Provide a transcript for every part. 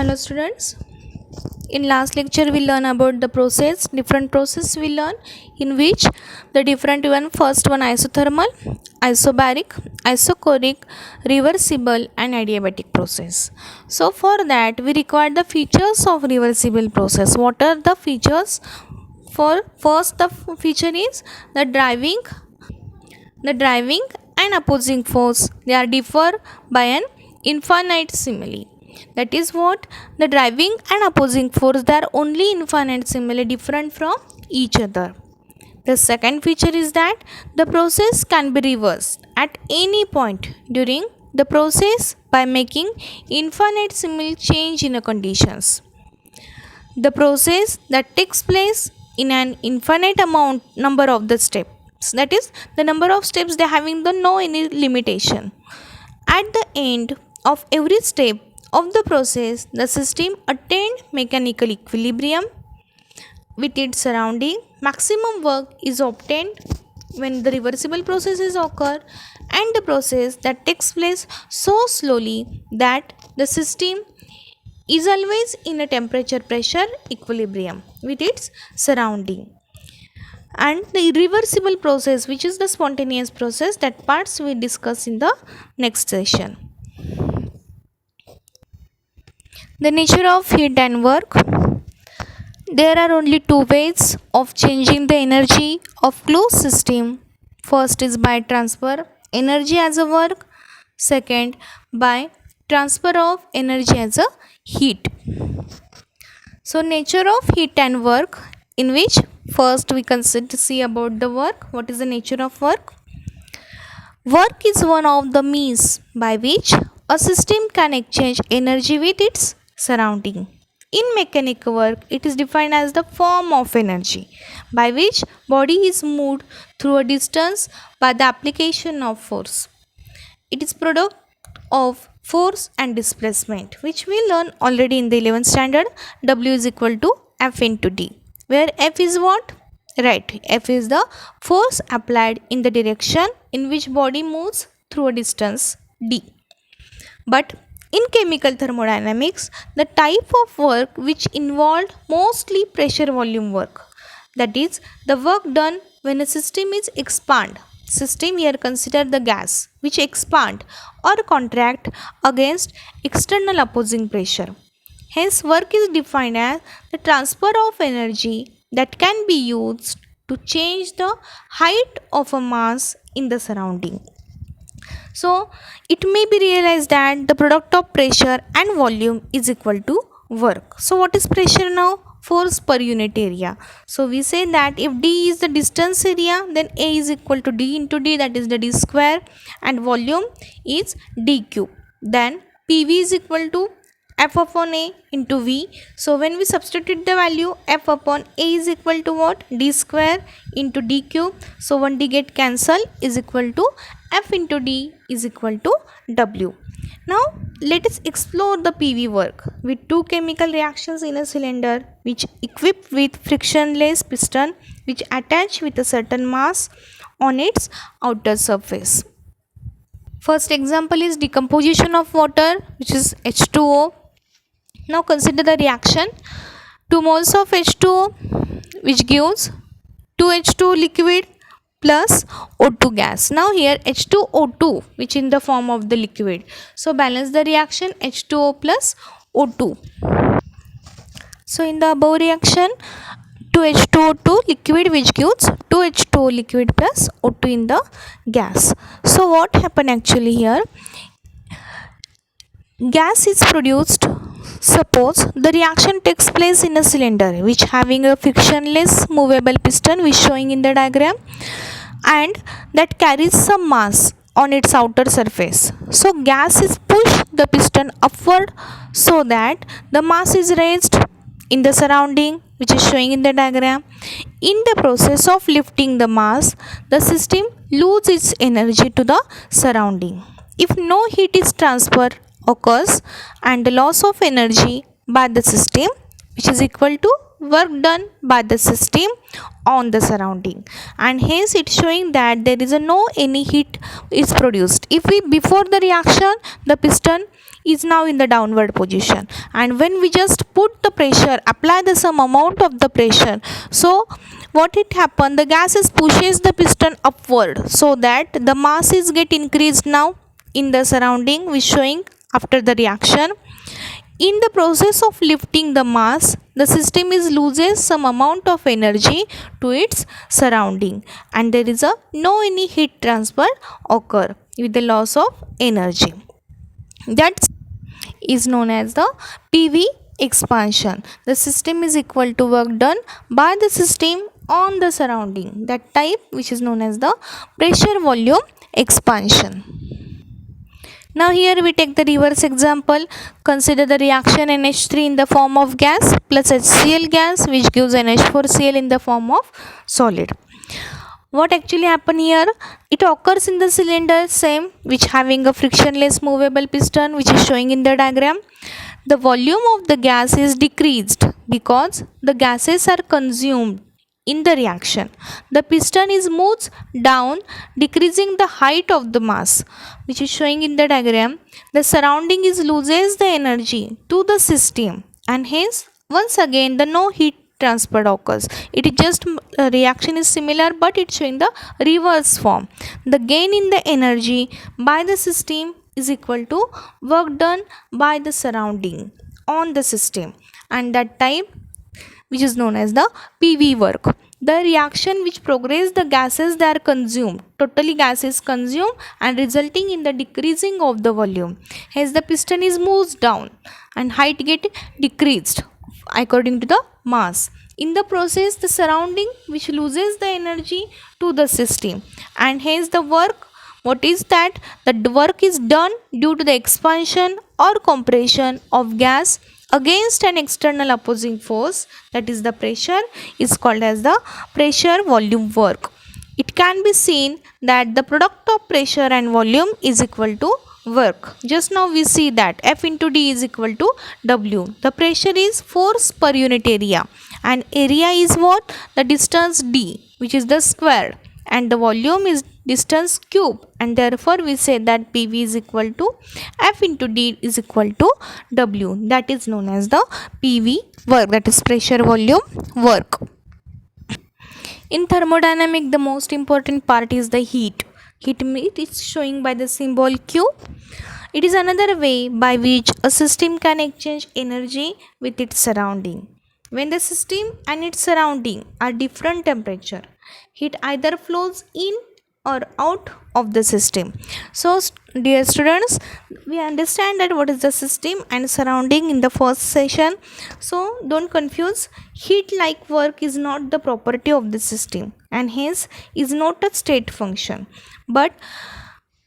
Hello students. In last lecture we learn about the different process we learn in which the different first one isothermal, isobaric, isochoric, reversible and adiabatic process. So for that we require the features of reversible process. What are the features? For first the feature is the driving and opposing force. They are differ by an infinite simile. That is what the driving and opposing force, they are only infinitesimally different from each other. The second feature is that the process can be reversed at any point during the process by making infinitesimal change in the conditions. The process that takes place in an infinite amount number of the steps, that is the number of steps they having the no any limitation. At the end of every step of the process, the system attained mechanical equilibrium with its surrounding. Maximum work is obtained when the reversible processes occur, and the process that takes place so slowly that the system is always in a temperature pressure equilibrium with its surrounding. And the irreversible process, which is the spontaneous process, that parts we discuss in the next session. The nature of heat and work. There are only two ways of changing the energy of closed system. First is by transfer energy as a work. Second, by transfer of energy as a heat. So nature of heat and work, in which first we can see about the work. What is the nature of work? Work is one of the means by which a system can exchange energy with its surrounding. In mechanical work, it is defined as the form of energy by which body is moved through a distance by the application of force. It is product of force and displacement, which we learn already in the 11th standard. W is equal to F into D, where F is what? Right, F is the force applied in the direction in which body moves through a distance D. But in chemical thermodynamics, the type of work which involved mostly pressure volume work, that is the work done when a system is expand. System here consider the gas which expand or contract against external opposing pressure. Hence work is defined as the transfer of energy that can be used to change the height of a mass in the surrounding. So it may be realized that the product of pressure and volume is equal to work. So what is pressure now? Force per unit area. So we say that if D is the distance area, then A is equal to D into D, that is the D square, and volume is D cube. Then PV is equal to F upon A into V. So when we substitute the value, F upon A is equal to what? D square into D cube. So 1 D get cancelled, is equal to F into D is equal to W. Now let us explore the PV work with two chemical reactions in a cylinder which equipped with frictionless piston which attach with a certain mass on its outer surface. First example is decomposition of water, which is H2O. Now consider the reaction. 2 moles of H2O which gives 2H2 liquid plus O2 gas. Now here H2O2 which in the form of the liquid. So balance the reaction, H2O plus O2. So in the above reaction, 2H2O2 liquid which gives 2H2O liquid plus O2 in the gas. So what happened actually here? Gas is produced. Suppose the reaction takes place in a cylinder which having a frictionless movable piston which showing in the diagram, and that carries some mass on its outer surface. So gas is pushed the piston upward so that the mass is raised in the surrounding, which is showing in the diagram. In the process of lifting the mass, the system loses its energy to the surrounding. If no heat is transferred occurs, and the loss of energy by the system, which is equal to work done by the system on the surrounding, and hence it's showing that there is no any heat is produced. If we before the reaction the piston is now in the downward position, and when we just put the pressure, apply the some amount of the pressure, so what it happen, the gases pushes the piston upward, so that the mass is get increased now in the surrounding, which showing after the reaction. In the process of lifting the mass, the system is loses some amount of energy to its surrounding, and there is a no any heat transfer occur with the loss of energy. That is known as the PV expansion. The system is equal to work done by the system on the surrounding. That type which is known as the pressure volume expansion. Now here we take the reverse example. Consider the reaction NH3 in the form of gas plus HCl gas, which gives NH4Cl in the form of solid. What actually happen here? It occurs in the cylinder same, which having a frictionless movable piston, which is showing in the diagram. The volume of the gas is decreased because the gases are consumed in the reaction. The piston is moves down, decreasing the height of the mass, which is showing in the diagram. The surrounding is loses the energy to the system, and hence once again the no heat transfer occurs. It is just reaction is similar, but it's showing the reverse form. The gain in the energy by the system is equal to work done by the surrounding on the system, and that type which is known as the PV work. The reaction which progress the gases they are consumed, totally gas is consumed and resulting in the decreasing of the volume. Hence the piston is moves down and height get decreased according to the mass. In the process, the surrounding which loses the energy to the system, and hence the work, what is that, the work is done due to the expansion or compression of gas against an external opposing force, that is the pressure, is called as the pressure volume work. It can be seen that the product of pressure and volume is equal to work. Just now we see that F into D is equal to W. The pressure is force per unit area, and area is what? The distance D, which is the square, and the volume is distance cube, and therefore we say that PV is equal to F into D is equal to W. That is known as the PV work, that is pressure volume work. In thermodynamic, the most important part is the heat. Heat is showing by the symbol Q. It is another way by which a system can exchange energy with its surrounding. When the system and its surrounding are different temperature, heat either flows in or out of the system. So dear students, we understand that what is the system and surrounding in the first session. So don't confuse. Heat like work is not the property of the system, and hence is not a state function. But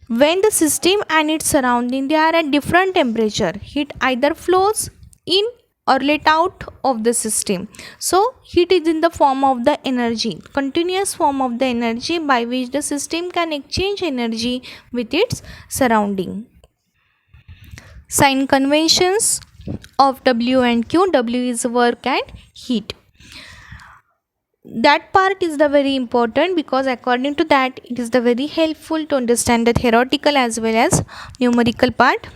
when the system and its surrounding they are at different temperature, heat either flows in or let out of the system. So heat is in the form of the energy, continuous form of the energy by which the system can exchange energy with its surrounding. Sign conventions of W and Q. W is work and heat. That part is the very important, because according to that it is the very helpful to understand the theoretical as well as numerical part.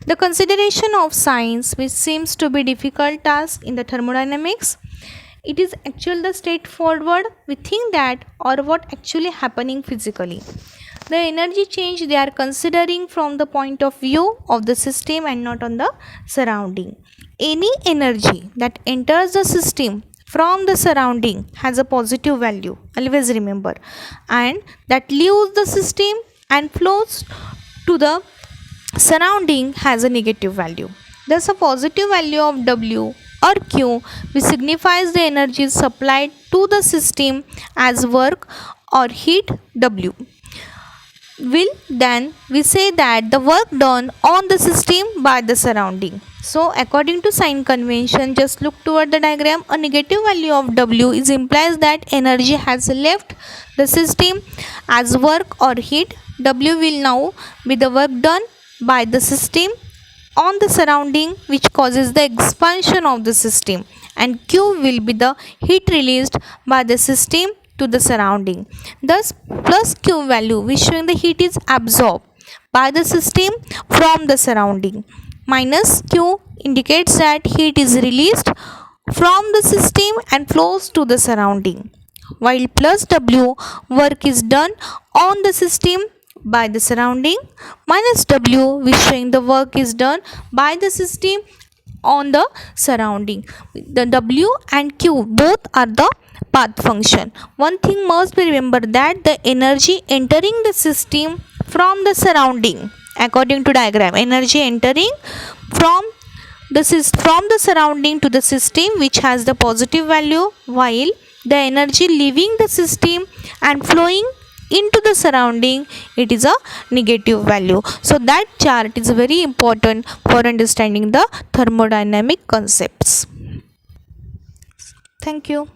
The consideration of signs, which seems to be difficult task in the thermodynamics, it is actually the straightforward. We think that or what actually happening physically. The energy change they are considering from the point of view of the system and not on the surrounding. Any energy that enters the system from the surrounding has a positive value, always remember, and that leaves the system and flows to the surrounding has a negative value. Thus a positive value of W or Q, which signifies the energy supplied to the system as work or heat W, will then we say that the work done on the system by the surrounding. So according to sign convention, just look toward the diagram. A negative value of W is implies that energy has left the system as work or heat. W will now be the work done by the system on the surrounding, which causes the expansion of the system, and Q will be the heat released by the system to the surrounding. Thus plus Q value, which showing the heat is absorbed by the system from the surrounding. Minus Q indicates that heat is released from the system and flows to the surrounding, while plus W, work is done on the system by the surrounding, minus W, which showing the work is done by the system on the surrounding. The W and Q both are the path function. One thing must be remembered, that the energy entering the system from the surrounding, according to diagram, energy entering from from the surrounding to the system, which has the positive value, while the energy leaving the system and flowing into the surrounding, it is a negative value. So that chart is very important for understanding the thermodynamic concepts. Thank you.